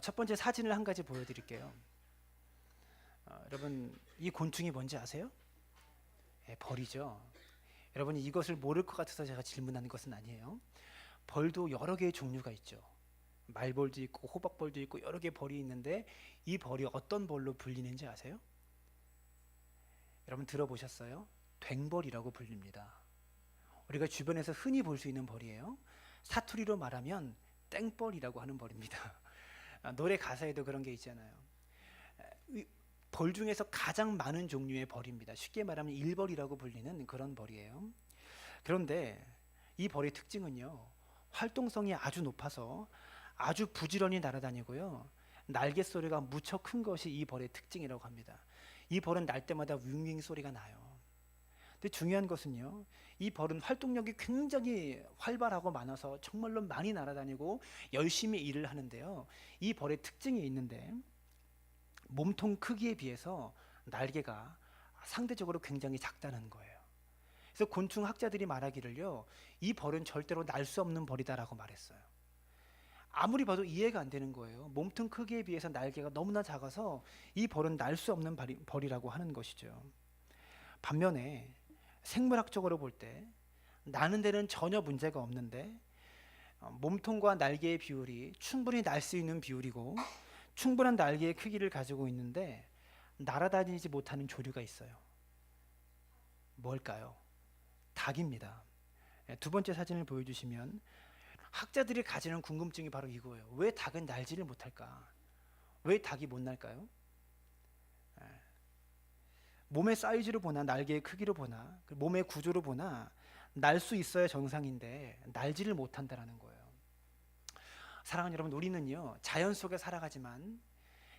첫 번째 사진을 한 가지 보여드릴게요. 여러분, 이 곤충이 뭔지 아세요? 벌이죠. 여러분이 이것을 모를 것 같아서 제가 질문하는 것은 아니에요. 벌도 여러 개의 종류가 있죠. 말벌도 있고 호박벌도 있고 여러 개의 벌이 있는데, 이 벌이 어떤 벌로 불리는지 아세요? 여러분 들어보셨어요? 괭벌이라고 불립니다. 우리가 주변에서 흔히 볼 수 있는 벌이에요. 사투리로 말하면 땡벌이라고 하는 벌입니다. 노래 가사에도 그런 게 있잖아요. 벌 중에서 가장 많은 종류의 벌입니다. 쉽게 말하면 일벌이라고 불리는 그런 벌이에요. 그런데 이 벌의 특징은요, 활동성이 아주 높아서 아주 부지런히 날아다니고요, 날개 소리가 무척 큰 것이 이 벌의 특징이라고 합니다. 이 벌은 날 때마다 윙윙 소리가 나요. 근데 중요한 것은요, 이 벌은 활동력이 굉장히 활발하고 많아서 정말로 많이 날아다니고 열심히 일을 하는데요, 이 벌의 특징이 있는데, 몸통 크기에 비해서 날개가 상대적으로 굉장히 작다는 거예요. 그래서 곤충 학자들이 말하기를요, 이 벌은 절대로 날 수 없는 벌이다라고 말했어요. 아무리 봐도 이해가 안 되는 거예요. 몸통 크기에 비해서 날개가 너무나 작아서 이 벌은 날 수 없는 벌이라고 하는 것이죠. 반면에 생물학적으로 볼 때 나는 데는 전혀 문제가 없는데, 몸통과 날개의 비율이 충분히 날 수 있는 비율이고 충분한 날개의 크기를 가지고 있는데 날아다니지 못하는 조류가 있어요. 뭘까요? 닭입니다. 두 번째 사진을 보여주시면, 학자들이 가지는 궁금증이 바로 이거예요. 왜 닭은 날지를 못할까? 왜 닭이 못 날까요? 몸의 사이즈로 보나 날개의 크기로 보나 몸의 구조로 보나 날 수 있어야 정상인데 날지를 못한다라는 거예요. 사랑하는 여러분, 우리는요, 자연 속에 살아가지만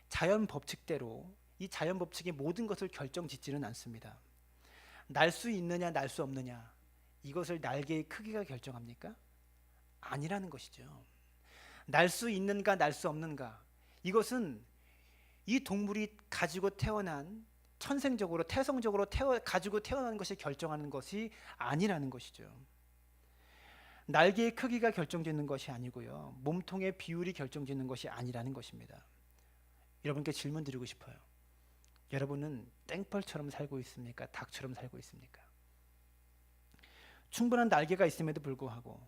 자연 법칙대로 이 자연 법칙이 모든 것을 결정짓지는 않습니다. 날 수 있느냐 날 수 없느냐, 이것을 날개의 크기가 결정합니까? 아니라는 것이죠. 날 수 있는가 날 수 없는가, 이것은 이 동물이 가지고 태어난, 천생적으로 태성적으로 가지고 태어난 것이 결정하는 것이 아니라는 것이죠. 날개의 크기가 결정짓는 것이 아니고요, 몸통의 비율이 결정짓는 것이 아니라는 것입니다. 여러분께 질문 드리고 싶어요. 여러분은 땡벌처럼 살고 있습니까? 닭처럼 살고 있습니까? 충분한 날개가 있음에도 불구하고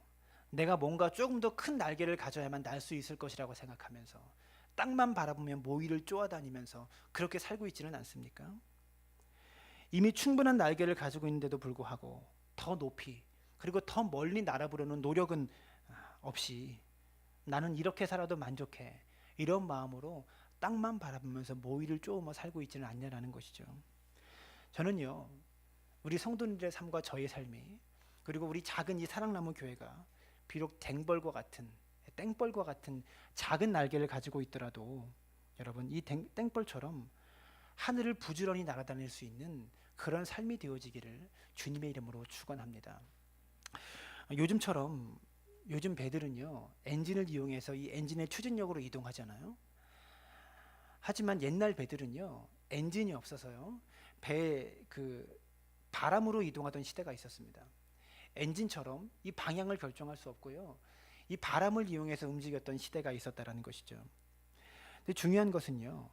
내가 뭔가 조금 더 큰 날개를 가져야만 날 수 있을 것이라고 생각하면서 땅만 바라보며 모이를 쪼아다니면서 그렇게 살고 있지는 않습니까? 이미 충분한 날개를 가지고 있는데도 불구하고 더 높이 그리고 더 멀리 날아보려는 노력은 없이 나는 이렇게 살아도 만족해, 이런 마음으로 땅만 바라보면서 모이를 쪼으며 살고 있지는 않냐라는 것이죠. 저는요, 우리 성도님들의 삶과 저의 삶이, 그리고 우리 작은 이 사랑나무 교회가 비록 땡벌과 같은 작은 날개를 가지고 있더라도 여러분, 이 땡벌처럼 하늘을 부지런히 날아다닐 수 있는 그런 삶이 되어지기를 주님의 이름으로 축원합니다. 요즘 배들은요, 엔진을 이용해서 이 엔진의 추진력으로 이동하잖아요. 하지만 옛날 배들은요, 엔진이 없어서요, 바람으로 이동하던 시대가 있었습니다. 엔진처럼 이 방향을 결정할 수 없고요, 이 바람을 이용해서 움직였던 시대가 있었다라는 것이죠. 근데 중요한 것은요,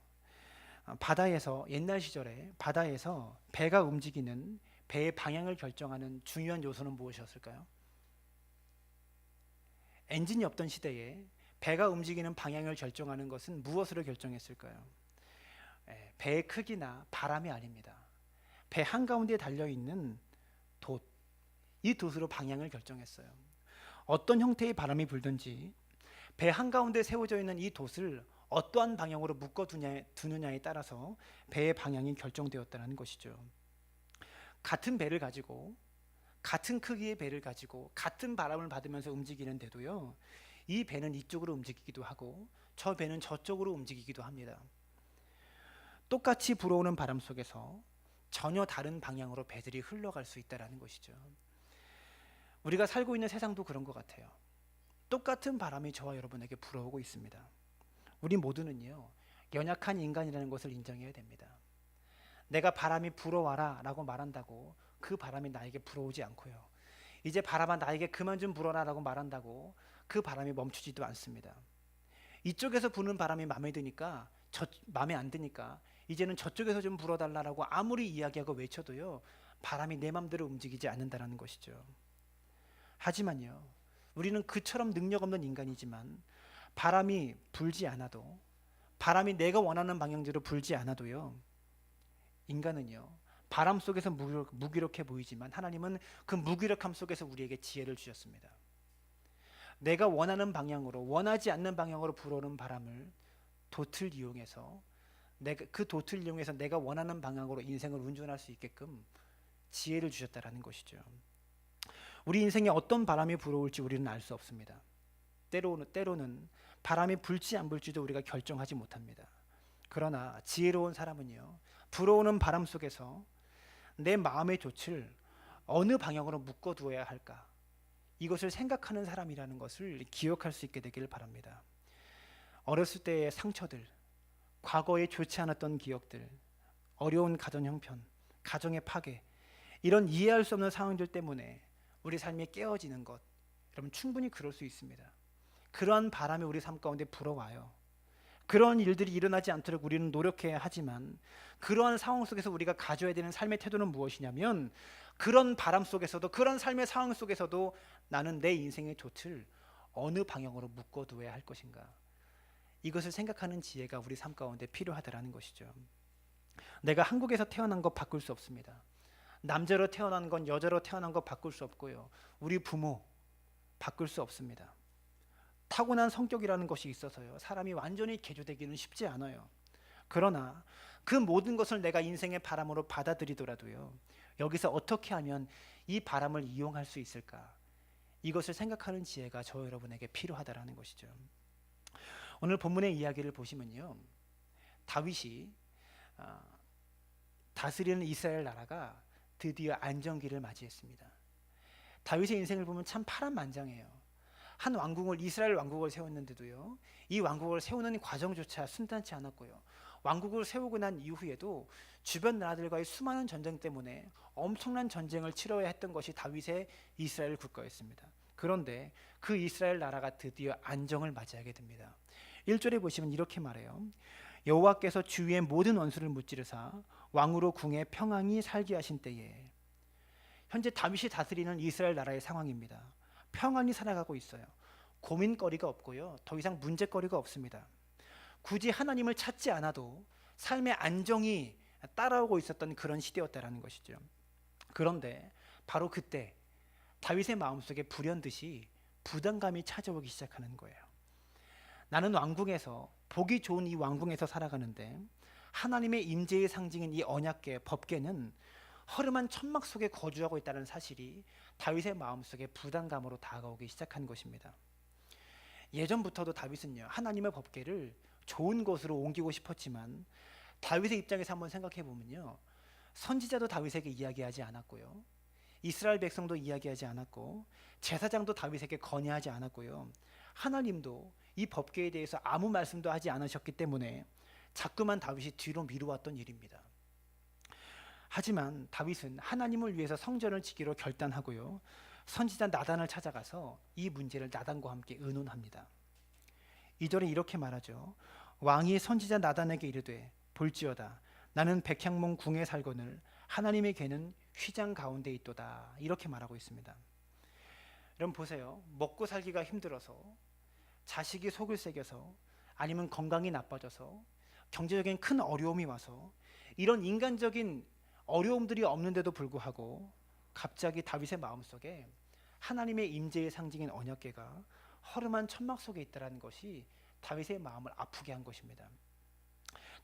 옛날 시절에 바다에서 배가 움직이는, 배의 방향을 결정하는 중요한 요소는 무엇이었을까요? 엔진이 없던 시대에 배가 움직이는 방향을 결정하는 것은 무엇으로 결정했을까요? 배의 크기나 바람이 아닙니다. 배 한가운데 달려있는 돛, 이 돛으로 방향을 결정했어요. 어떤 형태의 바람이 불든지 배 한가운데 세워져 있는 이 돛을 어떠한 방향으로 두느냐에 따라서 배의 방향이 결정되었다는 것이죠. 같은 배를 가지고, 같은 크기의 배를 가지고 같은 바람을 받으면서 움직이는데도요, 이 배는 이쪽으로 움직이기도 하고 저 배는 저쪽으로 움직이기도 합니다. 똑같이 불어오는 바람 속에서 전혀 다른 방향으로 배들이 흘러갈 수 있다는 것이죠. 우리가 살고 있는 세상도 그런 것 같아요. 똑같은 바람이 저와 여러분에게 불어오고 있습니다. 우리 모두는요, 연약한 인간이라는 것을 인정해야 됩니다. 내가 바람이 불어와라 라고 말한다고 그 바람이 나에게 불어오지 않고요, 이제 바람아 나에게 그만 좀 불어라 라고 말한다고 그 바람이 멈추지도 않습니다. 이쪽에서 부는 바람이 마음에 드니까 마음에 안 드니까 이제는 저쪽에서 좀 불어달라고 아무리 이야기하고 외쳐도요, 바람이 내 맘대로 움직이지 않는다라는 것이죠. 하지만요, 우리는 그처럼 능력 없는 인간이지만 바람이 불지 않아도, 바람이 내가 원하는 방향대로 불지 않아도요, 인간은요, 바람 속에서 무기력해 보이지만 하나님은 그 무기력함 속에서 우리에게 지혜를 주셨습니다. 내가 원하는 방향으로, 원하지 않는 방향으로 불어오는 바람을 도트를 이용해서, 그 도트를 이용해서 내가 원하는 방향으로 인생을 운전할 수 있게끔 지혜를 주셨다라는 것이죠. 우리 인생에 어떤 바람이 불어올지 우리는 알 수 없습니다. 때로는 바람이 불지 안 불지도 우리가 결정하지 못합니다. 그러나 지혜로운 사람은요, 불어오는 바람 속에서 내 마음의 돛을 어느 방향으로 묶어두어야 할까, 이것을 생각하는 사람이라는 것을 기억할 수 있게 되기를 바랍니다. 어렸을 때의 상처들, 과거에 좋지 않았던 기억들, 어려운 가정 형편, 가정의 파괴, 이런 이해할 수 없는 상황들 때문에 우리 삶이 깨어지는 것, 여러분 충분히 그럴 수 있습니다. 그러한 바람이 우리 삶 가운데 불어와요. 그런 일들이 일어나지 않도록 우리는 노력해야 하지만, 그러한 상황 속에서 우리가 가져야 되는 삶의 태도는 무엇이냐면, 그런 바람 속에서도, 그런 삶의 상황 속에서도 나는 내 인생의 돛을 어느 방향으로 묶어두어야 할 것인가, 이것을 생각하는 지혜가 우리 삶 가운데 필요하다라는 것이죠. 내가 한국에서 태어난 것 바꿀 수 없습니다. 남자로 태어난 건, 여자로 태어난 것 바꿀 수 없고요, 우리 부모 바꿀 수 없습니다. 타고난 성격이라는 것이 있어서요, 사람이 완전히 개조되기는 쉽지 않아요. 그러나 그 모든 것을 내가 인생의 바람으로 받아들이더라도요, 여기서 어떻게 하면 이 바람을 이용할 수 있을까, 이것을 생각하는 지혜가 저 여러분에게 필요하다라는 것이죠. 오늘 본문의 이야기를 보시면요, 다윗이 다스리는 이스라엘 나라가 드디어 안정기를 맞이했습니다. 다윗의 인생을 보면 참 파란만장해요. 한 왕국을, 이스라엘 왕국을 세웠는데도요, 이 왕국을 세우는 과정조차 순탄치 않았고요, 왕국을 세우고 난 이후에도 주변 나라들과의 수많은 전쟁 때문에 엄청난 전쟁을 치러야 했던 것이 다윗의 이스라엘 국가였습니다. 그런데 그 이스라엘 나라가 드디어 안정을 맞이하게 됩니다. 1절에 보시면 이렇게 말해요. 여호와께서 주위의 모든 원수를 무찌르사 왕으로 궁에 평안히 살게 하신 때에, 현재 다윗이 다스리는 이스라엘 나라의 상황입니다. 평안히 살아가고 있어요. 고민거리가 없고요, 더 이상 문제거리가 없습니다. 굳이 하나님을 찾지 않아도 삶의 안정이 따라오고 있었던 그런 시대였다라는 것이죠. 그런데 바로 그때 다윗의 마음속에 불현듯이 부담감이 찾아오기 시작하는 거예요. 나는 왕궁에서, 보기 좋은 이 왕궁에서 살아가는데 하나님의 임재의 상징인 이 언약궤, 법궤는 허름한 천막 속에 거주하고 있다는 사실이 다윗의 마음속에 부담감으로 다가오기 시작한 것입니다. 예전부터도 다윗은요, 하나님의 법궤를 좋은 곳으로 옮기고 싶었지만, 다윗의 입장에서 한번 생각해 보면요, 선지자도 다윗에게 이야기하지 않았고요, 이스라엘 백성도 이야기하지 않았고, 제사장도 다윗에게 건의하지 않았고요, 하나님도 이 법궤에 대해서 아무 말씀도 하지 않으셨기 때문에 자꾸만 다윗이 뒤로 미루었던 일입니다. 하지만 다윗은 하나님을 위해서 성전을 지기로 결단하고요, 선지자 나단을 찾아가서 이 문제를 나단과 함께 의논합니다. 2절에 이렇게 말하죠. 왕이 선지자 나단에게 이르되 볼지어다 나는 백향목 궁에 살거늘 하나님의 궤는 휘장 가운데 있도다, 이렇게 말하고 있습니다. 여러분 보세요. 먹고 살기가 힘들어서, 자식이 속을 새겨서, 아니면 건강이 나빠져서, 경제적인 큰 어려움이 와서, 이런 인간적인 어려움들이 없는데도 불구하고 갑자기 다윗의 마음속에 하나님의 임재의 상징인 언약궤가 허름한 천막 속에 있다는 것이 다윗의 마음을 아프게 한 것입니다.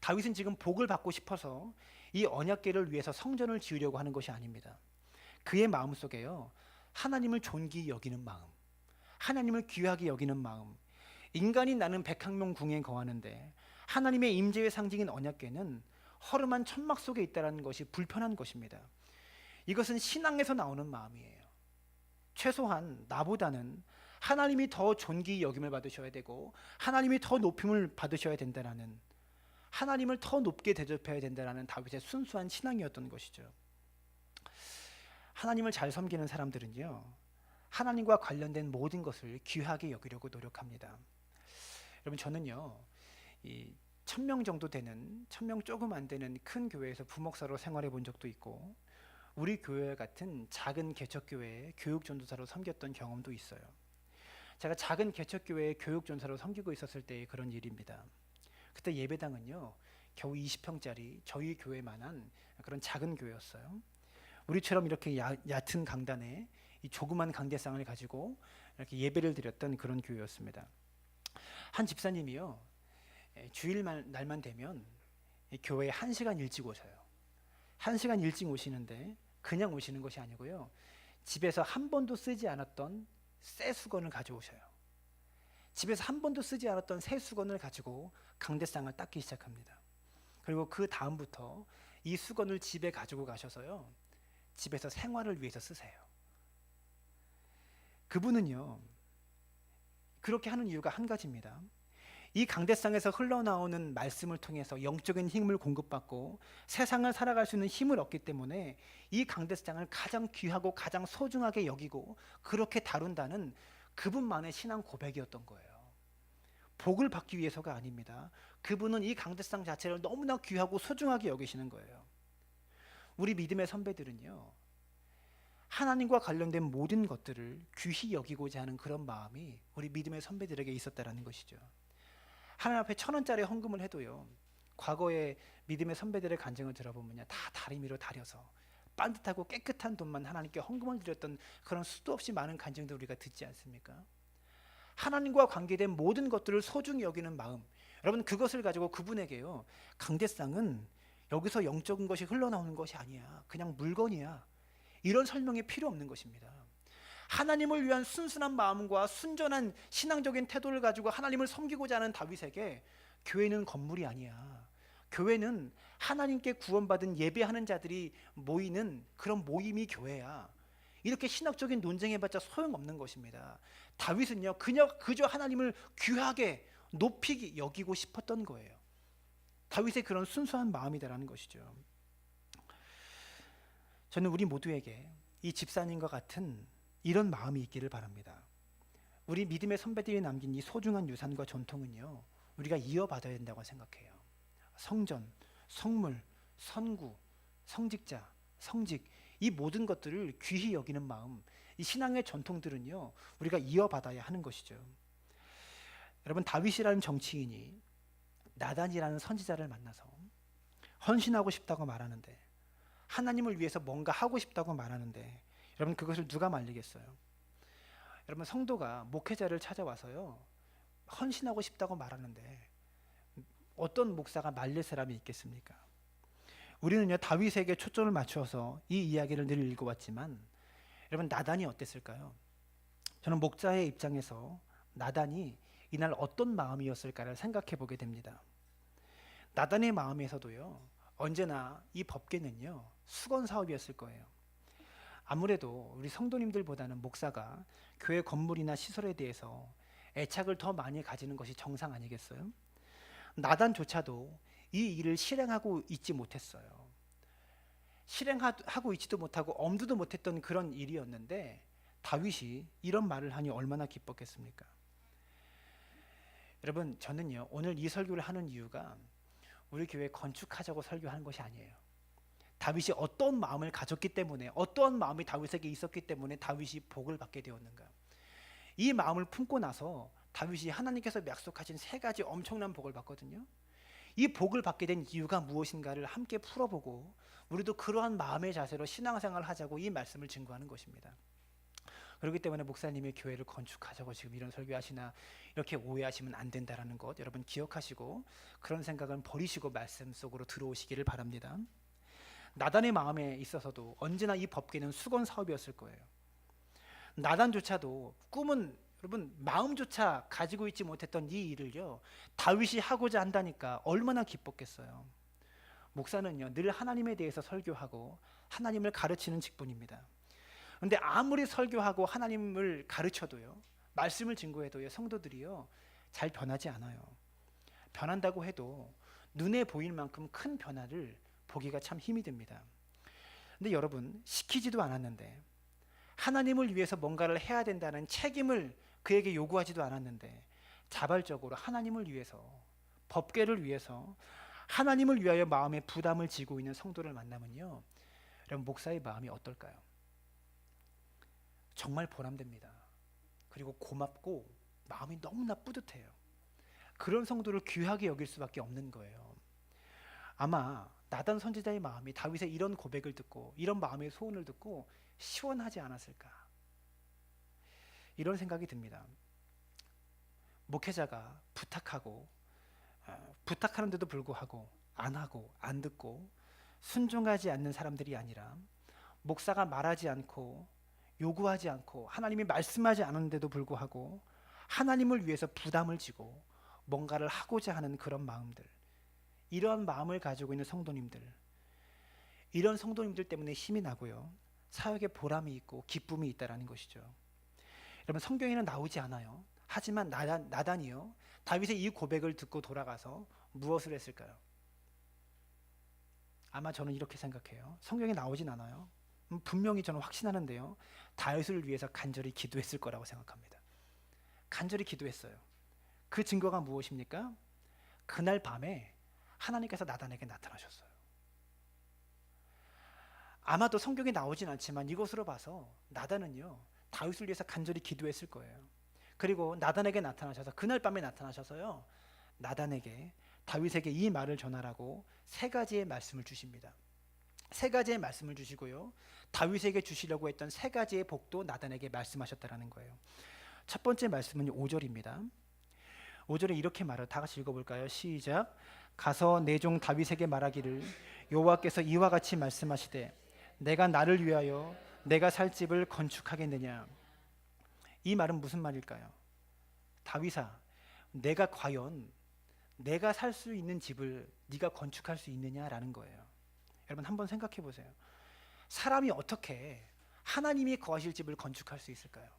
다윗은 지금 복을 받고 싶어서 이 언약궤를 위해서 성전을 지으려고 하는 것이 아닙니다. 그의 마음속에요, 하나님을 존귀히 여기는 마음, 하나님을 귀하게 여기는 마음, 인간이 나는 백향목 궁에 거하는데 하나님의 임재의 상징인 언약궤는 허름한 천막 속에 있다는 것이 불편한 것입니다. 이것은 신앙에서 나오는 마음이에요. 최소한 나보다는 하나님이 더 존귀히 여김을 받으셔야 되고, 하나님이 더 높임을 받으셔야 된다는, 하나님을 더 높게 대접해야 된다는 다윗의 순수한 신앙이었던 것이죠. 하나님을 잘 섬기는 사람들은요, 하나님과 관련된 모든 것을 귀하게 여기려고 노력합니다. 여러분 저는요, 이 1,000명 정도 되는 1,000명 조금 안 되는 큰 교회에서 부목사로 생활해 본 적도 있고 우리 교회 같은 작은 개척교회에 교육전도사로 섬겼던 경험도 있어요. 제가 작은 개척교회에 교육전사로 섬기고 있었을 때의 그런 일입니다. 그때 예배당은요 겨우 20평짜리 저희 교회만한 그런 작은 교회였어요. 우리처럼 이렇게 얕은 강단에 이 조그만 강대상을 가지고 이렇게 예배를 드렸던 그런 교회였습니다. 한 집사님이요 주일 날만 되면 교회에 1시간 일찍 오셔요. 1시간 일찍 오시는데 그냥 오시는 것이 아니고요, 집에서 한 번도 쓰지 않았던 새 수건을 가져오셔요. 집에서 한 번도 쓰지 않았던 새 수건을 가지고 강대상을 닦기 시작합니다. 그리고 그 다음부터 이 수건을 집에 가지고 가셔서요 집에서 생활을 위해서 쓰세요. 그분은요 그렇게 하는 이유가 한 가지입니다. 이 강대상에서 흘러나오는 말씀을 통해서 영적인 힘을 공급받고 세상을 살아갈 수 있는 힘을 얻기 때문에 이 강대상을 가장 귀하고 가장 소중하게 여기고 그렇게 다룬다는 그분만의 신앙 고백이었던 거예요. 복을 받기 위해서가 아닙니다. 그분은 이 강대상 자체를 너무나 귀하고 소중하게 여기시는 거예요. 우리 믿음의 선배들은요 하나님과 관련된 모든 것들을 귀히 여기고자 하는 그런 마음이 우리 믿음의 선배들에게 있었다라는 것이죠. 하나님 앞에 1,000원짜리 헌금을 해도요 과거에 믿음의 선배들의 간증을 들어보면요 다 다리미로 다려서 반듯하고 깨끗한 돈만 하나님께 헌금을 드렸던 그런 수도 없이 많은 간증들 우리가 듣지 않습니까? 하나님과 관계된 모든 것들을 소중히 여기는 마음, 여러분 그것을 가지고 그분에게요 강대상은 여기서 영적인 것이 흘러나오는 것이 아니야, 그냥 물건이야, 이런 설명이 필요 없는 것입니다. 하나님을 위한 순순한 마음과 순전한 신앙적인 태도를 가지고 하나님을 섬기고자 하는 다윗에게 교회는 건물이 아니야, 교회는 하나님께 구원받은 예배하는 자들이 모이는 그런 모임이 교회야, 이렇게 신학적인 논쟁해봤자 소용없는 것입니다. 다윗은요 그저 하나님을 귀하게 높이 여기고 싶었던 거예요. 다윗의 그런 순수한 마음이다라는 것이죠. 저는 우리 모두에게 이 집사님과 같은 이런 마음이 있기를 바랍니다. 우리 믿음의 선배들이 남긴 이 소중한 유산과 전통은요 우리가 이어받아야 된다고 생각해요. 성전, 성물, 선구, 성직자, 성직, 이 모든 것들을 귀히 여기는 마음, 이 신앙의 전통들은요 우리가 이어받아야 하는 것이죠. 여러분 다윗이라는 정치인이 나단이라는 선지자를 만나서 헌신하고 싶다고 말하는데, 하나님을 위해서 뭔가 하고 싶다고 말하는데, 여러분 그것을 누가 말리겠어요? 여러분 성도가 목회자를 찾아와서요 헌신하고 싶다고 말하는데 어떤 목사가 말릴 사람이 있겠습니까? 우리는요 다윗에게 초점을 맞추어서 이 이야기를 늘 읽어왔지만 여러분 나단이 어땠을까요? 저는 목자의 입장에서 나단이 이날 어떤 마음이었을까를 생각해 보게 됩니다. 나단의 마음에서도요 언제나 이 법궤는요 수건 사업이었을 거예요. 아무래도 우리 성도님들보다는 목사가 교회 건물이나 시설에 대해서 애착을 더 많이 가지는 것이 정상 아니겠어요? 나단조차도 이 일을 실행하고 있지 못했어요. 실행하고 있지도 못하고 엄두도 못했던 그런 일이었는데 다윗이 이런 말을 하니 얼마나 기뻤겠습니까? 여러분 저는요 오늘 이 설교를 하는 이유가 우리 교회 건축하자고 설교하는 것이 아니에요. 다윗이 어떤 마음을 가졌기 때문에, 어떠한 마음이 다윗에게 있었기 때문에 다윗이 복을 받게 되었는가, 이 마음을 품고 나서 다윗이 하나님께서 약속하신 3가지 엄청난 복을 받거든요. 이 복을 받게 된 이유가 무엇인가를 함께 풀어보고 우리도 그러한 마음의 자세로 신앙생활을 하자고 이 말씀을 증거하는 것입니다. 그렇기 때문에 목사님이 교회를 건축하자고 지금 이런 설교하시나 이렇게 오해하시면 안 된다라는 것 여러분 기억하시고 그런 생각은 버리시고 말씀 속으로 들어오시기를 바랍니다. 나단의 마음에 있어서도 언제나 이 법궤는 수건 사업이었을 거예요. 나단조차도 꿈은 여러분 마음조차 가지고 있지 못했던 이 일을요 다윗이 하고자 한다니까 얼마나 기뻤겠어요. 목사는요 늘 하나님에 대해서 설교하고 하나님을 가르치는 직분입니다. 그런데 아무리 설교하고 하나님을 가르쳐도요 말씀을 증거해도요 성도들이요 잘 변하지 않아요. 변한다고 해도 눈에 보일 만큼 큰 변화를 보기가 참 힘이 듭니다. 근데 여러분 시키지도 않았는데, 하나님을 위해서 뭔가를 해야 된다는 책임을 그에게 요구하지도 않았는데 자발적으로 하나님을 위해서, 법궤를 위해서, 하나님을 위하여 마음의 부담을 지고 있는 성도를 만나면요, 여러분 목사의 마음이 어떨까요? 정말 보람됩니다. 그리고 고맙고 마음이 너무나 뿌듯해요. 그런 성도를 귀하게 여길 수밖에 없는 거예요. 아마 나단 선지자의 마음이 다윗의 이런 고백을 듣고 이런 마음의 소원을 듣고 시원하지 않았을까, 이런 생각이 듭니다. 목회자가 부탁하는데도 불구하고 안 하고 안 듣고 순종하지 않는 사람들이 아니라, 목사가 말하지 않고 요구하지 않고 하나님이 말씀하지 않은데도 불구하고 하나님을 위해서 부담을 지고 뭔가를 하고자 하는 그런 마음들, 이러한 마음을 가지고 있는 성도님들, 이런 성도님들 때문에 힘이 나고요, 사역에 보람이 있고 기쁨이 있다라는 것이죠. 여러분 성경에는 나오지 않아요. 하지만 나단이요, 다윗의 이 고백을 듣고 돌아가서 무엇을 했을까요? 아마 저는 이렇게 생각해요. 성경에 나오진 않아요. 분명히 저는 확신하는데요, 다윗을 위해서 간절히 기도했을 거라고 생각합니다. 간절히 기도했어요. 그 증거가 무엇입니까? 그날 밤에 하나님께서 나단에게 나타나셨어요. 아마도 성경에 나오진 않지만 이것으로 봐서 나단은요, 다윗을 위해서 간절히 기도했을 거예요. 그리고 나단에게 나타나셔서, 그날 밤에 나타나셔서요, 나단에게, 다윗에게 이 말을 전하라고 세 가지의 말씀을 주십니다. 세 가지의 말씀을 주시고요, 다윗에게 주시려고 했던 세 가지의 복도 나단에게 말씀하셨다라는 거예요. 첫 번째 말씀은 5절입니다. 5절에 이렇게 말을 다 같이 읽어볼까요? 시작. 가서 내 종 다윗에게 말하기를, 여호와께서 이와 같이 말씀하시되 내가 나를 위하여 내가 살 집을 건축하겠느냐. 이 말은 무슨 말일까요? 다윗아, 내가 과연 내가 살 수 있는 집을 네가 건축할 수 있느냐라는 거예요. 여러분 한번 생각해 보세요. 사람이 어떻게 하나님이 거하실 집을 건축할 수 있을까요?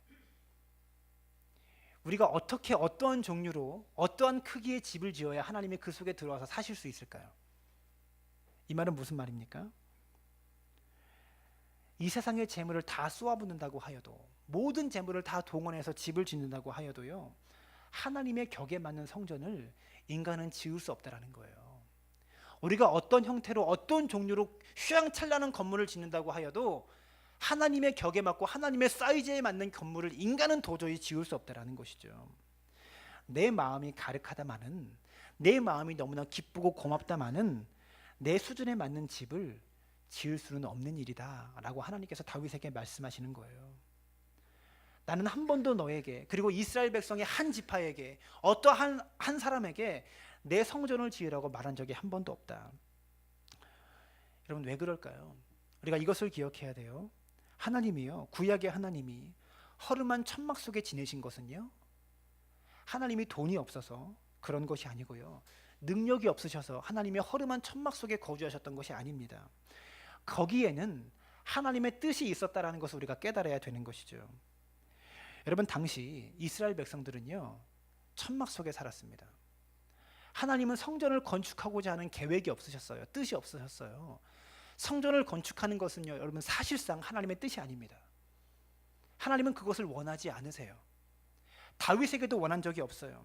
우리가 어떻게, 어떠한 종류로, 어떠한 크기의 집을 지어야 하나님이 그 속에 들어와서 사실 수 있을까요? 이 말은 무슨 말입니까? 이 세상의 재물을 다 쏘아붓는다고 하여도, 모든 재물을 다 동원해서 집을 짓는다고 하여도요, 하나님의 격에 맞는 성전을 인간은 지을 수 없다라는 거예요. 우리가 어떤 형태로, 어떤 종류로 휘황찬란한 건물을 짓는다고 하여도 하나님의 격에 맞고 하나님의 사이즈에 맞는 건물을 인간은 도저히 지을 수 없다라는 것이죠. 내 마음이 가득하다마는, 내 마음이 너무나 기쁘고 고맙다마는 내 수준에 맞는 집을 지을 수는 없는 일이다 라고 하나님께서 다윗에게 말씀하시는 거예요. 나는 한 번도 너에게, 그리고 이스라엘 백성의 한 지파에게, 어떠한 한 사람에게 내 성전을 지으라고 말한 적이 한 번도 없다. 여러분 왜 그럴까요? 우리가 이것을 기억해야 돼요. 하나님이요, 구약의 하나님이 허름한 천막 속에 지내신 것은요, 하나님이 돈이 없어서 그런 것이 아니고요, 능력이 없으셔서 하나님이 허름한 천막 속에 거주하셨던 것이 아닙니다. 거기에는 하나님의 뜻이 있었다라는 것을 우리가 깨달아야 되는 것이죠. 여러분 당시 이스라엘 백성들은요, 천막 속에 살았습니다. 하나님은 성전을 건축하고자 하는 계획이 없으셨어요. 뜻이 없으셨어요. 성전을 건축하는 것은요, 여러분 사실상 하나님의 뜻이 아닙니다. 하나님은 그것을 원하지 않으세요. 다윗에게도 원한 적이 없어요.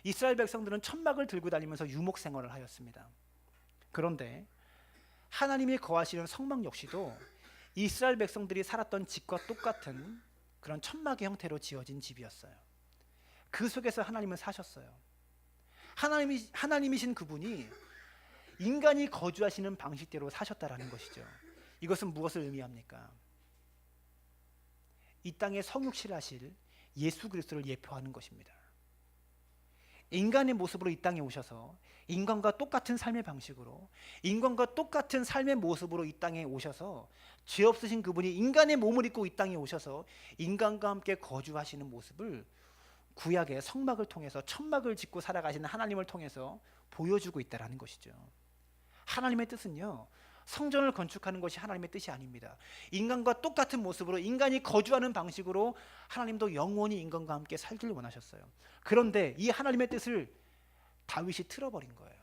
이스라엘 백성들은 천막을 들고 다니면서 유목 생활을 하였습니다. 그런데 하나님이 거하시는 성막 역시도 이스라엘 백성들이 살았던 집과 똑같은 그런 천막의 형태로 지어진 집이었어요. 그 속에서 하나님은 사셨어요. 하나님이신 그분이 인간이 거주하시는 방식대로 사셨다라는 것이죠. 이것은 무엇을 의미합니까? 이 땅에 성육실 하실 예수 그리스도를 예표하는 것입니다. 인간의 모습으로 이 땅에 오셔서 인간과 똑같은 삶의 방식으로, 인간과 똑같은 삶의 모습으로 이 땅에 오셔서, 죄 없으신 그분이 인간의 몸을 입고 이 땅에 오셔서 인간과 함께 거주하시는 모습을 구약의 성막을 통해서, 천막을 짓고 살아가시는 하나님을 통해서 보여주고 있다는 것이죠. 하나님의 뜻은요, 성전을 건축하는 것이 하나님의 뜻이 아닙니다. 인간과 똑같은 모습으로, 인간이 거주하는 방식으로 하나님도 영원히 인간과 함께 살기를 원하셨어요. 그런데 이 하나님의 뜻을 다윗이 틀어버린 거예요.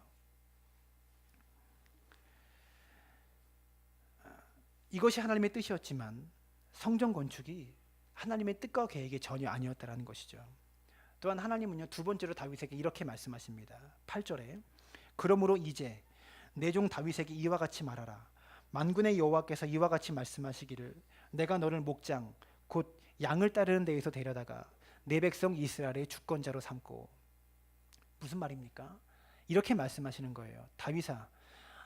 이것이 하나님의 뜻이었지만 성전 건축이 하나님의 뜻과 계획이 전혀 아니었다라는 것이죠. 또한 하나님은요, 두 번째로 다윗에게 이렇게 말씀하십니다. 8절에 그러므로 이제 내 종 다윗에게 이와 같이 말하라. 만군의 여호와께서 이와 같이 말씀하시기를 내가 너를 목장 곧 양을 따르는 데에서 데려다가 내 백성 이스라엘의 주권자로 삼고. 무슨 말입니까? 이렇게 말씀하시는 거예요. 다윗아,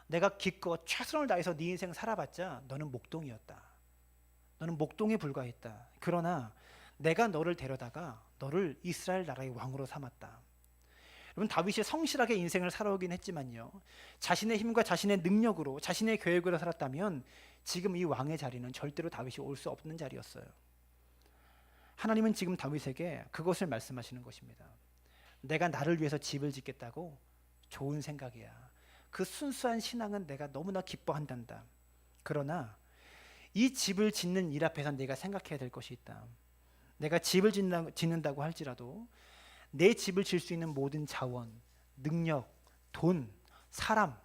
내가 기껏 최선을 다해서 네 인생 살아봤자 너는 목동이었다. 너는 목동에 불과했다. 그러나 내가 너를 데려다가 너를 이스라엘 나라의 왕으로 삼았다. 여러분, 다윗이 성실하게 인생을 살아오긴 했지만요, 자신의 힘과 자신의 능력으로 자신의 계획으로 살았다면 지금 이 왕의 자리는 절대로 다윗이 올 수 없는 자리였어요. 하나님은 지금 다윗에게 그것을 말씀하시는 것입니다. 내가 나를 위해서 집을 짓겠다고? 좋은 생각이야. 그 순수한 신앙은 내가 너무나 기뻐한단다. 그러나 이 집을 짓는 일 앞에서 내가 생각해야 될 것이 있다. 내가 집을 짓는다고 할지라도 내 집을 질 수 있는 모든 자원, 능력, 돈, 사람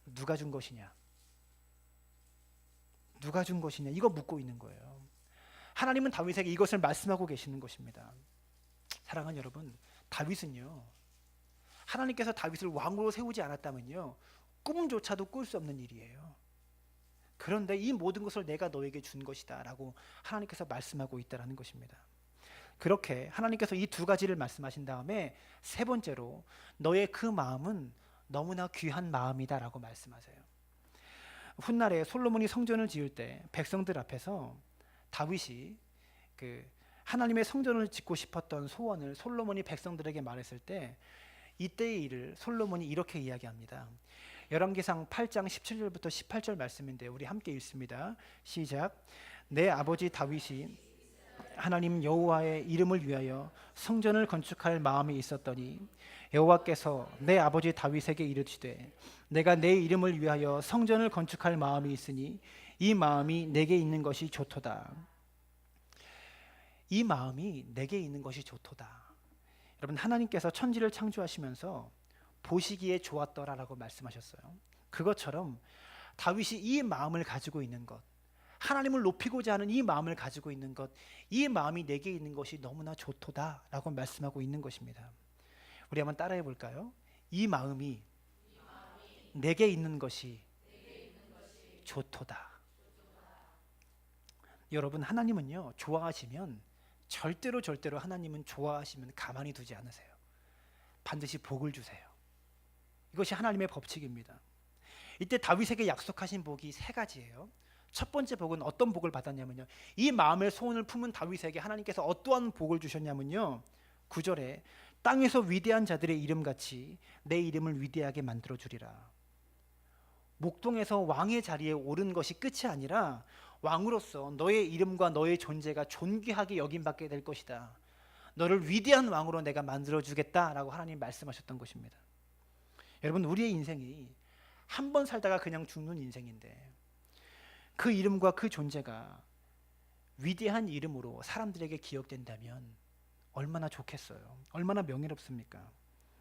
누가 준 것이냐? 누가 준 것이냐? 이거 묻고 있는 거예요. 하나님은 다윗에게 이것을 말씀하고 계시는 것입니다. 사랑하는 여러분, 다윗은요, 하나님께서 다윗을 왕으로 세우지 않았다면요, 꿈조차도 꿀 수 없는 일이에요. 그런데 이 모든 것을 내가 너에게 준 것이다 라고 하나님께서 말씀하고 있다는 것입니다. 그렇게 하나님께서 이 두 가지를 말씀하신 다음에 세 번째로 너의 그 마음은 너무나 귀한 마음이다 라고 말씀하세요. 훗날에 솔로몬이 성전을 지을 때 백성들 앞에서 다윗이 하나님의 성전을 짓고 싶었던 소원을 솔로몬이 백성들에게 말했을 때 이때의 일을 솔로몬이 이렇게 이야기합니다. 열왕기상 8장 17절부터 18절 말씀인데 우리 함께 읽습니다. 시작. 내 아버지 다윗이 하나님 여호와의 이름을 위하여 성전을 건축할 마음이 있었더니 여호와께서 내 아버지 다윗에게 이르시되 내가 내 이름을 위하여 성전을 건축할 마음이 있으니 이 마음이 내게 있는 것이 좋도다. 이 마음이 내게 있는 것이 좋도다. 여러분, 하나님께서 천지를 창조하시면서 보시기에 좋았더라라고 말씀하셨어요. 그것처럼 다윗이 이 마음을 가지고 있는 것, 하나님을 높이고자 하는 이 마음을 가지고 있는 것, 이 마음이 내게 있는 것이 너무나 좋도다라고 말씀하고 있는 것입니다. 우리 한번 따라해 볼까요? 이 마음이 내게 있는 것이 좋도다. 여러분, 하나님은요, 좋아하시면 절대로 하나님은 좋아하시면 가만히 두지 않으세요. 반드시 복을 주세요. 이것이 하나님의 법칙입니다. 이때 다윗에게 약속하신 복이 세 가지예요. 첫 번째 복은 어떤 복을 받았냐면요, 이 마음의 소원을 품은 다윗에게 하나님께서 어떠한 복을 주셨냐면요, 9절에 땅에서 위대한 자들의 이름같이 내 이름을 위대하게 만들어 주리라. 목동에서 왕의 자리에 오른 것이 끝이 아니라 왕으로서 너의 이름과 너의 존재가 존귀하게 여김받게 될 것이다. 너를 위대한 왕으로 내가 만들어 주겠다라고 하나님 말씀하셨던 것입니다. 여러분, 우리의 인생이 한 번 살다가 그냥 죽는 인생인데 그 이름과 그 존재가 위대한 이름으로 사람들에게 기억된다면 얼마나 좋겠어요. 얼마나 명예롭습니까?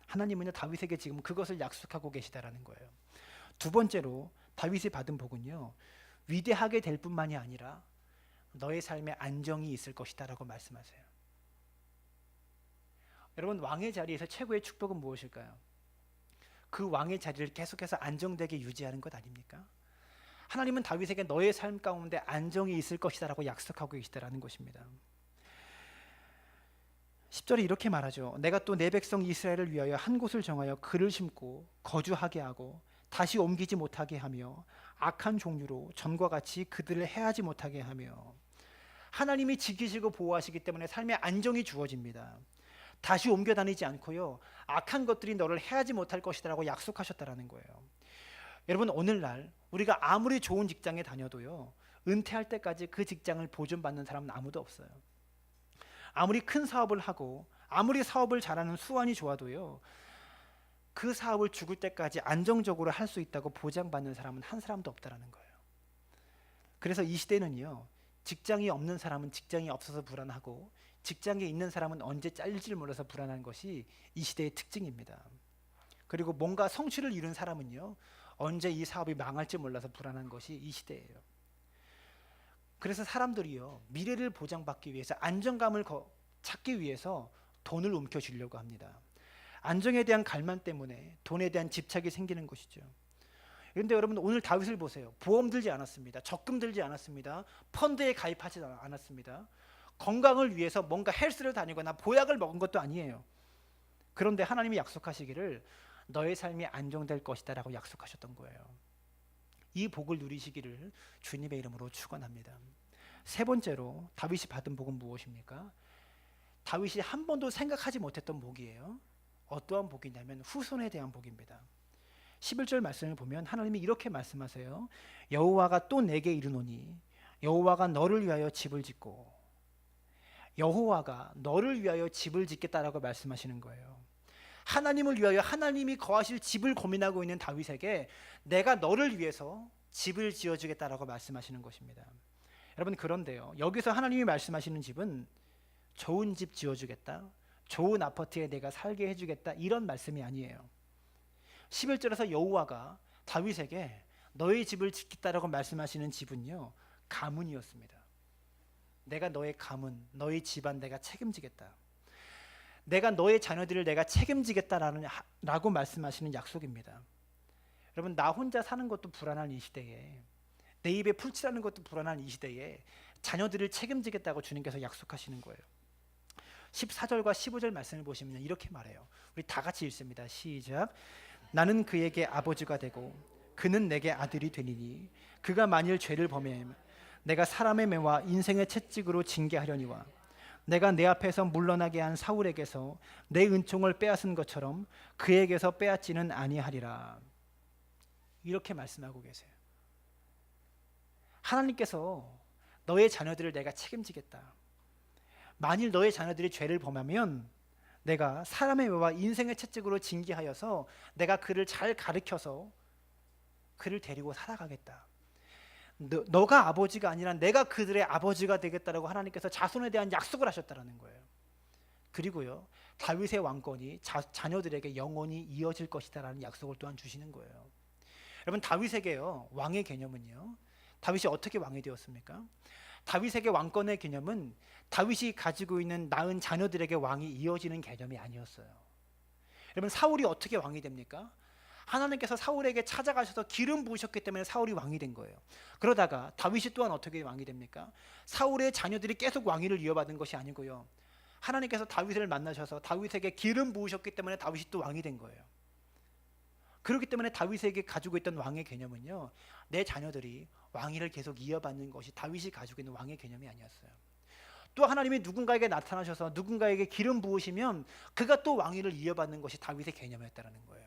하나님은요, 다윗에게 지금 그것을 약속하고 계시다라는 거예요. 두 번째로 다윗이 받은 복은요, 위대하게 될 뿐만이 아니라 너의 삶에 안정이 있을 것이다 라고 말씀하세요. 여러분, 왕의 자리에서 최고의 축복은 무엇일까요? 그 왕의 자리를 계속해서 안정되게 유지하는 것 아닙니까? 하나님은 다윗에게 너의 삶 가운데 안정이 있을 것이다 라고 약속하고 계시다라는 것입니다. 10절에 이렇게 말하죠. 내가 또 내 백성 이스라엘을 위하여 한 곳을 정하여 그를 심고 거주하게 하고 다시 옮기지 못하게 하며 악한 종류로 전과 같이 그들을 해하지 못하게 하며. 하나님이 지키시고 보호하시기 때문에 삶의 안정이 주어집니다. 다시 옮겨 다니지 않고요, 악한 것들이 너를 해하지 못할 것이라고 약속하셨다라는 거예요. 여러분, 오늘날 우리가 아무리 좋은 직장에 다녀도요, 은퇴할 때까지 그 직장을 보존받는 사람은 아무도 없어요. 아무리 큰 사업을 하고 아무리 사업을 잘하는 수완이 좋아도요, 그 사업을 죽을 때까지 안정적으로 할 수 있다고 보장받는 사람은 한 사람도 없다라는 거예요. 그래서 이 시대는요, 직장이 없는 사람은 직장이 없어서 불안하고 직장에 있는 사람은 언제 잘릴지 몰라서 불안한 것이 이 시대의 특징입니다. 그리고 뭔가 성취를 이룬 사람은요, 언제 이 사업이 망할지 몰라서 불안한 것이 이 시대예요. 그래서 사람들이요, 미래를 보장받기 위해서 안정감을 찾기 위해서 돈을 움켜쥐려고 합니다. 안정에 대한 갈망 때문에 돈에 대한 집착이 생기는 것이죠. 그런데 여러분 오늘 다윗을 보세요. 보험 들지 않았습니다. 적금 들지 않았습니다. 펀드에 가입하지 않았습니다. 건강을 위해서 뭔가 헬스를 다니거나 보약을 먹은 것도 아니에요. 그런데 하나님이 약속하시기를 너의 삶이 안정될 것이다 라고 약속하셨던 거예요. 이 복을 누리시기를 주님의 이름으로 축원합니다. 세 번째로 다윗이 받은 복은 무엇입니까? 다윗이 한 번도 생각하지 못했던 복이에요. 어떠한 복이냐면 후손에 대한 복입니다. 11절 말씀을 보면 하나님이 이렇게 말씀하세요. 여호와가 또 내게 이르노니 여호와가 너를 위하여 집을 짓고, 여호와가 너를 위하여 집을 짓겠다라고 말씀하시는 거예요. 하나님을 위하여 하나님이 거하실 집을 고민하고 있는 다윗에게 내가 너를 위해서 집을 지어주겠다라고 말씀하시는 것입니다. 여러분 그런데요, 여기서 하나님이 말씀하시는 집은 좋은 집 지어주겠다, 좋은 아파트에 내가 살게 해주겠다 이런 말씀이 아니에요. 11절에서 여호와가 다윗에게 너의 집을 짓겠다라고 말씀하시는 집은요, 가문이었습니다. 내가 너의 가문, 너의 집안 내가 책임지겠다. 내가 너의 자녀들을 내가 책임지겠다라고 말씀하시는 약속입니다. 여러분 나 혼자 사는 것도 불안한 이 시대에, 내 입에 풀칠하는 것도 불안한 이 시대에 자녀들을 책임지겠다고 주님께서 약속하시는 거예요. 14절과 15절 말씀을 보시면 이렇게 말해요. 우리 다 같이 읽습니다. 시작. 나는 그에게 아버지가 되고 그는 내게 아들이 되니니 그가 만일 죄를 범하면 내가 사람의 매와 인생의 채찍으로 징계하려니와 내가 내 앞에서 물러나게 한 사울에게서 내 은총을 빼앗은 것처럼 그에게서 빼앗지는 아니하리라. 이렇게 말씀하고 계세요. 하나님께서 너의 자녀들을 내가 책임지겠다. 만일 너의 자녀들이 죄를 범하면 내가 사람의 매와 인생의 채찍으로 징계하여서 내가 그를 잘 가르쳐서 그를 데리고 살아가겠다. 너가 아버지가 아니라 내가 그들의 아버지가 되겠다라고 하나님께서 자손에 대한 약속을 하셨다라는 거예요. 그리고요, 다윗의 왕권이 자녀들에게 영원히 이어질 것이다라는 약속을 또한 주시는 거예요. 여러분 다윗에게요, 왕의 개념은요, 다윗이 어떻게 왕이 되었습니까? 다윗에게 왕권의 개념은 다윗이 가지고 있는 낳은 자녀들에게 왕이 이어지는 개념이 아니었어요. 여러분 사울이 어떻게 왕이 됩니까? 하나님께서 사울에게 찾아가셔서 기름 부으셨기 때문에 사울이 왕이 된 거예요. 그러다가 다윗이 또한 어떻게 왕이 됩니까? 사울의 자녀들이 계속 왕위를 이어받은 것이 아니고요, 하나님께서 다윗을 만나셔서 다윗에게 기름 부으셨기 때문에 다윗이 또 왕이 된 거예요. 그렇기 때문에 다윗에게 가지고 있던 왕의 개념은요, 내 자녀들이 왕위를 계속 이어받는 것이 다윗이 가지고 있는 왕의 개념이 아니었어요. 또 하나님이 누군가에게 나타나셔서 누군가에게 기름 부으시면 그가 또 왕위를 이어받는 것이 다윗의 개념이었다는 거예요.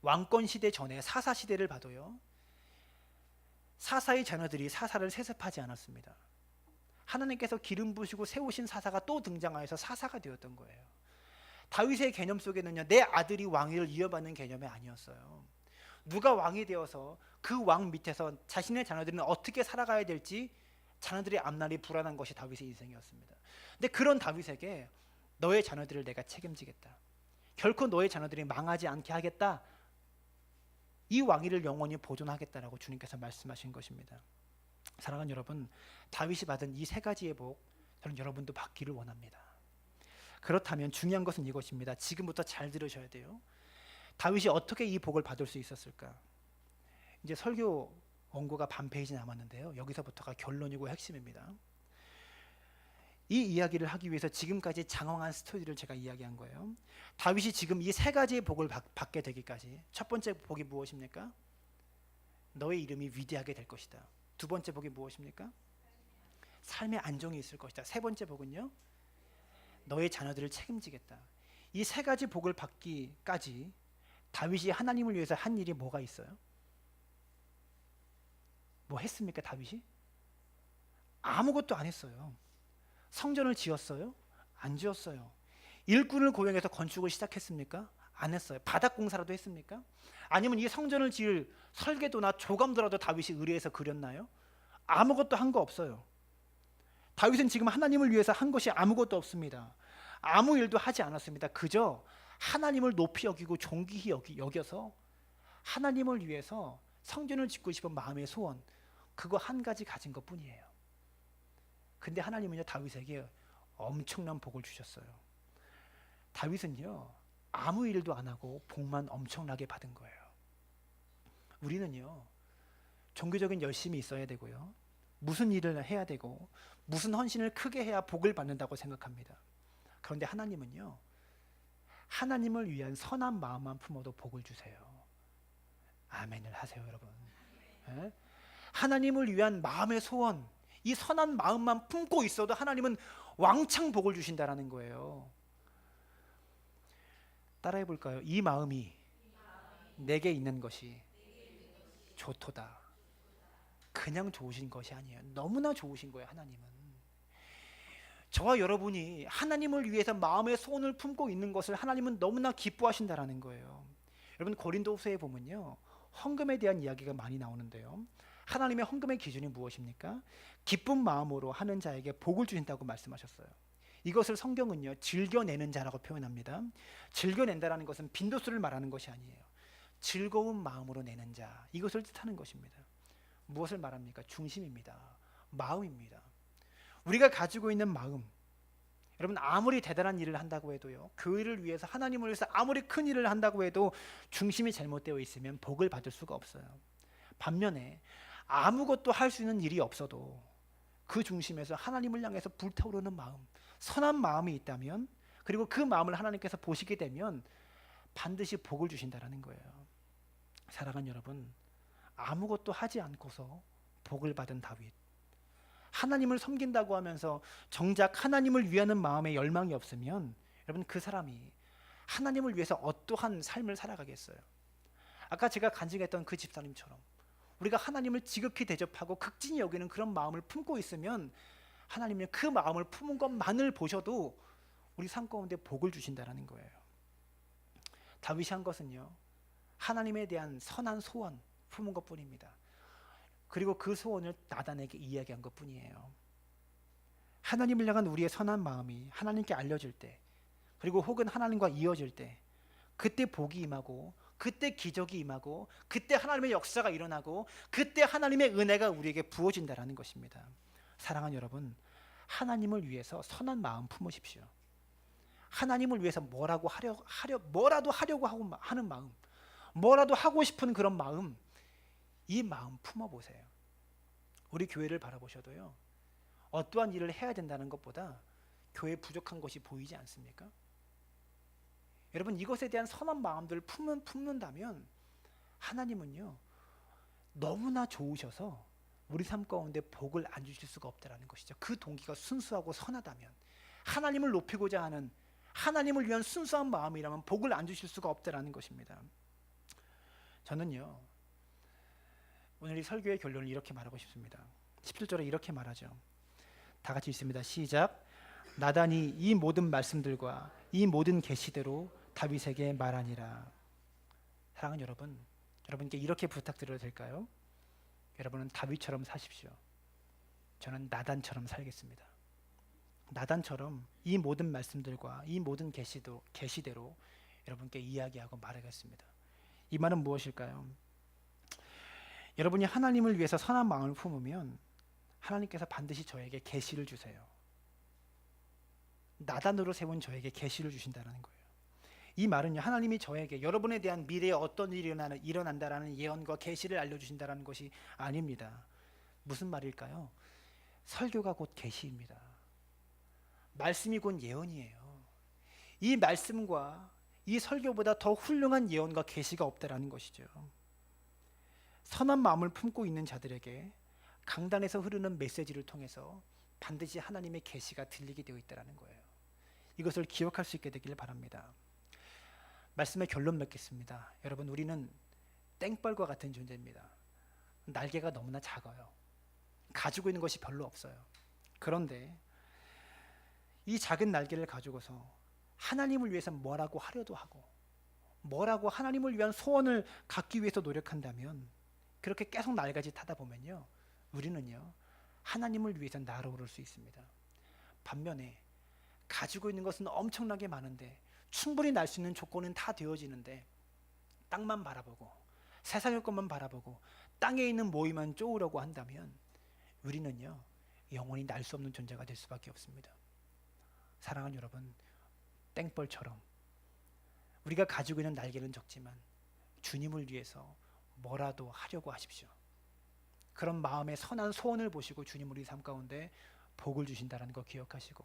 왕권 시대 전에 사사 시대를 봐도요, 사사의 자녀들이 사사를 세습하지 않았습니다. 하나님께서 기름 부으시고 세우신 사사가 또 등장하여서 사사가 되었던 거예요. 다윗의 개념 속에는요, 내 아들이 왕위를 이어받는 개념이 아니었어요. 누가 왕이 되어서 그 왕 밑에서 자신의 자녀들은 어떻게 살아가야 될지 자녀들의 앞날이 불안한 것이 다윗의 인생이었습니다. 근데 그런 다윗에게 너의 자녀들을 내가 책임지겠다, 결코 너의 자녀들이 망하지 않게 하겠다, 이 왕위를 영원히 보존하겠다라고 주님께서 말씀하신 것입니다. 사랑하는 여러분, 다윗이 받은 이 세 가지의 복, 저는 여러분도 받기를 원합니다. 그렇다면 중요한 것은 이것입니다. 지금부터 잘 들으셔야 돼요. 다윗이 어떻게 이 복을 받을 수 있었을까? 이제 설교 원고가 반 페이지 남았는데요, 여기서부터가 결론이고 핵심입니다. 이 이야기를 하기 위해서 지금까지 장황한 스토리를 제가 이야기한 거예요. 다윗이 지금 이 세 가지의 복을 받게 되기까지, 첫 번째 복이 무엇입니까? 너의 이름이 위대하게 될 것이다. 두 번째 복이 무엇입니까? 삶의 안정이 있을 것이다. 세 번째 복은요, 너의 자녀들을 책임지겠다. 이 세 가지 복을 받기까지 다윗이 하나님을 위해서 한 일이 뭐가 있어요? 뭐 했습니까? 다윗이? 아무것도 안 했어요. 성전을 지었어요? 안 지었어요. 일꾼을 고용해서 건축을 시작했습니까? 안 했어요. 바닥 공사라도 했습니까? 아니면 이 성전을 지을 설계도나 조감도라도 다윗이 의뢰해서 그렸나요? 아무것도 한 거 없어요. 다윗은 지금 하나님을 위해서 한 것이 아무것도 없습니다. 아무 일도 하지 않았습니다. 그저 하나님을 높이 여기고 존귀히 여겨서 하나님을 위해서 성전을 짓고 싶은 마음의 소원, 그거 한 가지 가진 것뿐이에요. 근데 하나님은요, 다윗에게 엄청난 복을 주셨어요. 다윗은요 아무 일도 안 하고 복만 엄청나게 받은 거예요. 우리는요 종교적인 열심이 있어야 되고요, 무슨 일을 해야 되고 무슨 헌신을 크게 해야 복을 받는다고 생각합니다. 그런데 하나님은요 하나님을 위한 선한 마음만 품어도 복을 주세요. 아멘을 하세요, 여러분. 예? 하나님을 위한 마음의 소원, 이 선한 마음만 품고 있어도 하나님은 왕창 복을 주신다라는 거예요. 따라해 볼까요? 이 마음이 내게 있는 것이 좋도다. 그냥 좋으신 것이 아니에요. 너무나 좋으신 거예요, 하나님은. 저와 여러분이 하나님을 위해서 마음의 소원을 품고 있는 것을 하나님은 너무나 기뻐하신다라는 거예요. 여러분 고린도후서에 보면요 헌금에 대한 이야기가 많이 나오는데요, 하나님의 헌금의 기준이 무엇입니까? 기쁜 마음으로 하는 자에게 복을 주신다고 말씀하셨어요. 이것을 성경은요 즐겨내는 자라고 표현합니다. 즐겨낸다라는 것은 빈도수를 말하는 것이 아니에요. 즐거운 마음으로 내는 자, 이것을 뜻하는 것입니다. 무엇을 말합니까? 중심입니다. 마음입니다. 우리가 가지고 있는 마음, 여러분 아무리 대단한 일을 한다고 해도요, 교회를 위해서 하나님을 위해서 아무리 큰 일을 한다고 해도 중심이 잘못되어 있으면 복을 받을 수가 없어요. 반면에 아무것도 할 수 있는 일이 없어도 그 중심에서 하나님을 향해서 불타오르는 마음, 선한 마음이 있다면, 그리고 그 마음을 하나님께서 보시게 되면 반드시 복을 주신다라는 거예요. 사랑하는 여러분, 아무것도 하지 않고서 복을 받은 다윗, 하나님을 섬긴다고 하면서 정작 하나님을 위하는 마음에 열망이 없으면 여러분 그 사람이 하나님을 위해서 어떠한 삶을 살아가겠어요? 아까 제가 간증했던 그 집사님처럼 우리가 하나님을 지극히 대접하고 극진히 여기는 그런 마음을 품고 있으면 하나님은 그 마음을 품은 것만을 보셔도 우리 삶 가운데 복을 주신다라는 거예요. 다윗이 한 것은요 하나님에 대한 선한 소원 품은 것뿐입니다. 그리고 그 소원을 나단에게 이야기한 것뿐이에요. 하나님을 향한 우리의 선한 마음이 하나님께 알려질 때, 그리고 혹은 하나님과 이어질 때, 그때 복이 임하고, 그때 기적이 임하고, 그때 하나님의 역사가 일어나고, 그때 하나님의 은혜가 우리에게 부어진다라는 것입니다. 사랑하는 여러분, 하나님을 위해서 선한 마음 품으십시오. 하나님을 위해서 뭐라도 하려고 하는 마음, 뭐라도 하고 싶은 그런 마음, 이 마음 품어보세요. 우리 교회를 바라보셔도요 어떠한 일을 해야 된다는 것보다 교회에 부족한 것이 보이지 않습니까? 여러분 이것에 대한 선한 마음들을 품는다면 하나님은요 너무나 좋으셔서 우리 삶 가운데 복을 안 주실 수가 없다라는 것이죠. 그 동기가 순수하고 선하다면, 하나님을 높이고자 하는, 하나님을 위한 순수한 마음이라면 복을 안 주실 수가 없다라는 것입니다. 저는요 오늘 이 설교의 결론을 이렇게 말하고 싶습니다. 17절에 이렇게 말하죠. 다 같이 읽습니다. 시작. 나단이 이 모든 말씀들과 이 모든 계시대로 다윗에게 말하니라. 사랑하는 여러분, 여러분께 이렇게 부탁드려도 될까요? 여러분은 다윗처럼 사십시오. 저는 나단처럼 살겠습니다. 나단처럼 이 모든 말씀들과 이 모든 계시대로 여러분께 이야기하고 말하겠습니다. 이 말은 무엇일까요? 여러분이 하나님을 위해서 선한 마음을 품으면 하나님께서 반드시 저에게 계시를 주세요. 나단으로 세운 저에게 계시를 주신다는 거예요. 이 말은요 하나님이 저에게 여러분에 대한 미래에 어떤 일이 일어난다라는 예언과 계시를 알려주신다는 것이 아닙니다. 무슨 말일까요? 설교가 곧 계시입니다. 말씀이 곧 예언이에요. 이 말씀과 이 설교보다 더 훌륭한 예언과 계시가 없다라는 것이죠. 선한 마음을 품고 있는 자들에게 강단에서 흐르는 메시지를 통해서 반드시 하나님의 계시가 들리게 되어 있다는 거예요. 이것을 기억할 수 있게 되기를 바랍니다. 말씀의 결론 맺겠습니다. 여러분 우리는 땡벌과 같은 존재입니다. 날개가 너무나 작아요. 가지고 있는 것이 별로 없어요. 그런데 이 작은 날개를 가지고서 하나님을 위해서 뭐라고 하려도 하고, 뭐라고 하나님을 위한 소원을 갖기 위해서 노력한다면, 그렇게 계속 날가짓 하다 보면요 우리는요 하나님을 위해서 날아오를 수 있습니다. 반면에 가지고 있는 것은 엄청나게 많은데 충분히 날 수 있는 조건은 다 되어지는데 땅만 바라보고 세상의 것만 바라보고 땅에 있는 모이만 쪼으려고 한다면 우리는요 영원히 날 수 없는 존재가 될 수밖에 없습니다. 사랑하는 여러분, 땡벌처럼 우리가 가지고 있는 날개는 적지만 주님을 위해서 뭐라도 하려고 하십시오. 그런 마음의 선한 소원을 보시고 주님 우리 삶 가운데 복을 주신다는 거 기억하시고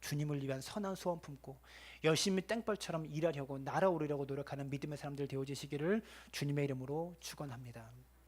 주님을 위한 선한 소원 품고 열심히 땡벌처럼 일하려고 날아오르려고 노력하는 믿음의 사람들 되어지시기를 주님의 이름으로 축원합니다.